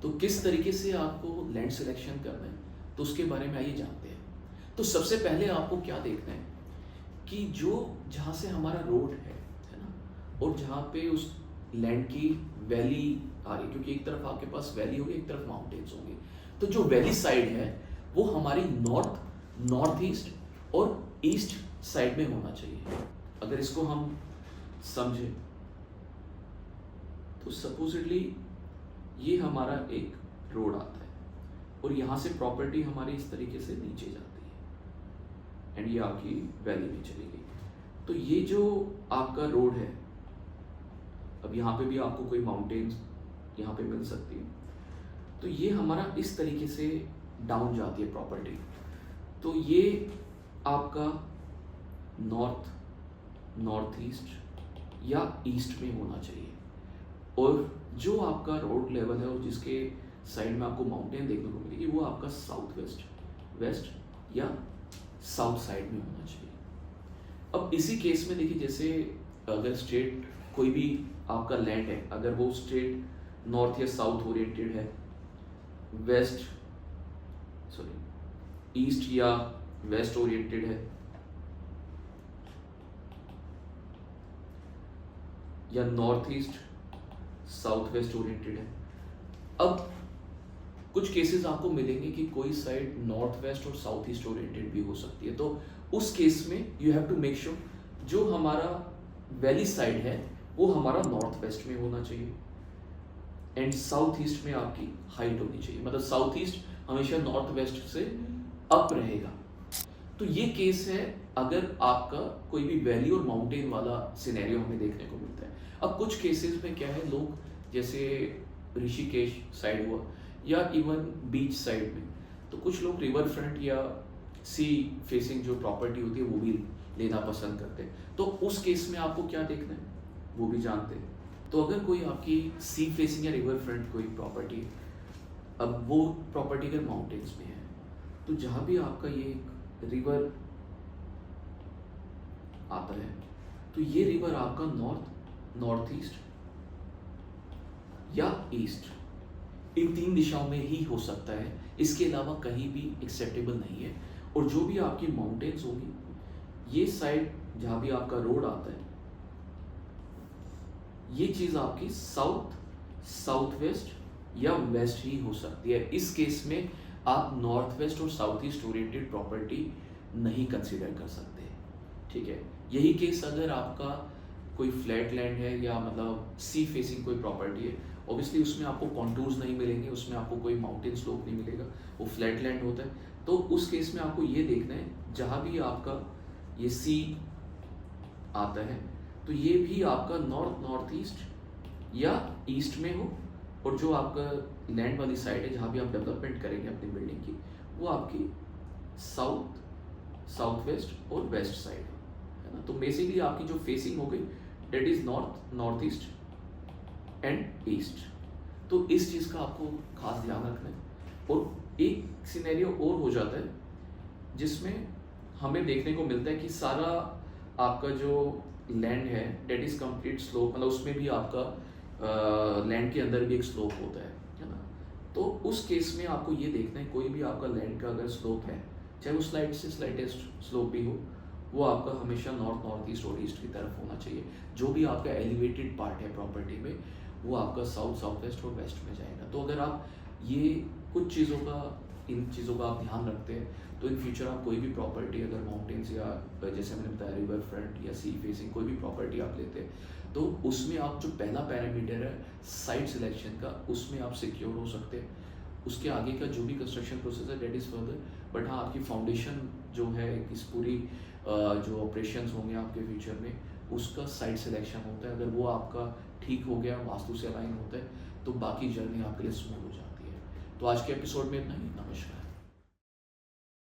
तो किस तरीके से आपको लैंड सिलेक्शन करना है, तो उसके बारे में आइए जानते हैं। तो सबसे पहले आपको क्या देखना है कि जो जहाँ से हमारा रोड है ना, और जहाँ पे उस लैंड की वैली आ रही है, क्योंकि एक तरफ आपके पास वैली होगी, एक तरफ माउंटेन्स होंगे। तो जो वैली साइड है वो हमारी नॉर्थ ईस्ट और ईस्ट साइड में होना चाहिए। अगर इसको हम समझें तो सपोजिटली ये हमारा एक रोड आता है और यहाँ से प्रॉपर्टी हमारी इस तरीके से नीचे जाती है एंड ये आपकी वैली में चली गई। तो ये जो आपका रोड है, अब यहाँ पे भी आपको कोई माउंटेन्स यहाँ पे मिल सकती है, तो ये हमारा इस तरीके से डाउन जाती है प्रॉपर्टी। तो ये आपका नॉर्थ ईस्ट या ईस्ट में होना चाहिए। और जो आपका रोड लेवल है और जिसके साइड में आपको माउंटेन देखने को मिलेगी वो आपका साउथ वेस्ट या साउथ साइड में होना चाहिए। अब इसी केस में देखिए, जैसे अगर स्टेट कोई भी आपका लैंड है, अगर वो स्टेट नॉर्थ या साउथ ओरिएंटेड है, ईस्ट या वेस्ट ओरिएंटेड है, या north east south west oriented है। अब कुछ केसेस आपको मिलेंगे कि कोई साइड नॉर्थ वेस्ट और साउथ ईस्ट ओरिएंटेड भी हो सकती है। तो उस केस में you have to make sure जो हमारा वैली साइड है वो हमारा नॉर्थ वेस्ट में होना चाहिए एंड साउथ ईस्ट में आपकी हाइट होनी चाहिए। मतलब साउथ ईस्ट हमेशा नॉर्थ वेस्ट से अप रहेगा। तो ये केस है अगर आपका कोई भी वैली और माउंटेन वाला सिनेरियो हमें देखने को मिलता है। अब कुछ केसेस में क्या है, लोग जैसे ऋषिकेश साइड हुआ या इवन बीच साइड में, तो कुछ लोग रिवर फ्रंट या सी फेसिंग जो प्रॉपर्टी होती है वो भी लेना पसंद करते हैं। तो उस केस में आपको क्या देखना है वो भी जानते हैं। तो अगर कोई आपकी सी फेसिंग या रिवर फ्रंट कोई प्रॉपर्टी है, अब वो प्रॉपर्टी अगर माउंटेन्स में है, तो जहाँ भी आपका ये रिवर आता है तो ये रिवर आपका नॉर्थ ईस्ट या ईस्ट इन 3 दिशाओं में ही हो सकता है, इसके अलावा कहीं भी एक्सेप्टेबल नहीं है। और जो भी आपकी माउंटेन्स होगी, ये साइड जहाँ भी आपका रोड आता है, ये चीज़ आपकी साउथ वेस्ट या वेस्ट ही हो सकती है। इस केस में आप नॉर्थ वेस्ट और साउथ ईस्ट ओरिएंटेड प्रॉपर्टी नहीं कंसीडर कर सकते, ठीक है। यही केस अगर आपका कोई फ्लैट लैंड है या मतलब सी फेसिंग कोई प्रॉपर्टी है, ऑब्वियसली उसमें आपको कॉन्टूर्स नहीं मिलेंगे, उसमें आपको कोई माउंटेन स्लोप नहीं मिलेगा, वो फ्लैट लैंड होता है। तो उस केस में आपको ये देखना है जहाँ भी आपका ये सी आता है तो ये भी आपका नॉर्थ ईस्ट या ईस्ट में हो, और जो आपका लैंड वाली साइड है जहाँ भी आप डेवलपमेंट करेंगे अपनी बिल्डिंग की, वो आपकी साउथ वेस्ट और वेस्ट साइड है ना। तो बेसिकली आपकी जो फेसिंग हो गई that is north east and east. तो इस चीज़ का आपको खास ध्यान रखना है। और एक सिनेरियो और हो जाता है जिसमें हमें देखने को मिलता है कि सारा आपका जो लैंड है डेट इज कंप्लीट स्लोप, मतलब उसमें भी आपका लैंड के अंदर भी एक स्लोप होता है ना। तो उस केस में आपको ये देखना है कोई भी आपका लैंड का अगर स्लोप है, चाहे वो स्लाइटेस्ट स्लोप भी हो, वो आपका हमेशा नॉर्थ ईस्ट और ईस्ट की तरफ होना चाहिए। जो भी आपका एलिवेटेड पार्ट है प्रॉपर्टी में वो आपका साउथ वेस्ट और वेस्ट में जाएगा। तो अगर आप ये कुछ इन चीज़ों का आप ध्यान रखते हैं तो इन फ्यूचर आप कोई भी प्रॉपर्टी अगर माउंटेन्स या जैसे मैंने बताया रिवर फ्रंट या सी फेसिंग कोई भी प्रॉपर्टी आप लेते हैं तो उसमें आप जो पहला पैरामीटर है साइट सिलेक्शन का, उसमें आप सिक्योर हो सकते हैं। उसके आगे का जो भी कंस्ट्रक्शन प्रोसेस है डेट इज़ फर्दर, बट हाँ आपकी फाउंडेशन जो है इस पूरी जो ऑपरेशंस होंगे आपके फ्यूचर में, उसका साइट सिलेक्शन होता है। अगर वो आपका ठीक हो गया, वास्तु से अलाइन होता है, तो बाकी जर्नी आपके लिए स्मूथ हो जाती है। तो आज के एपिसोड में इतना ही। नमस्कार।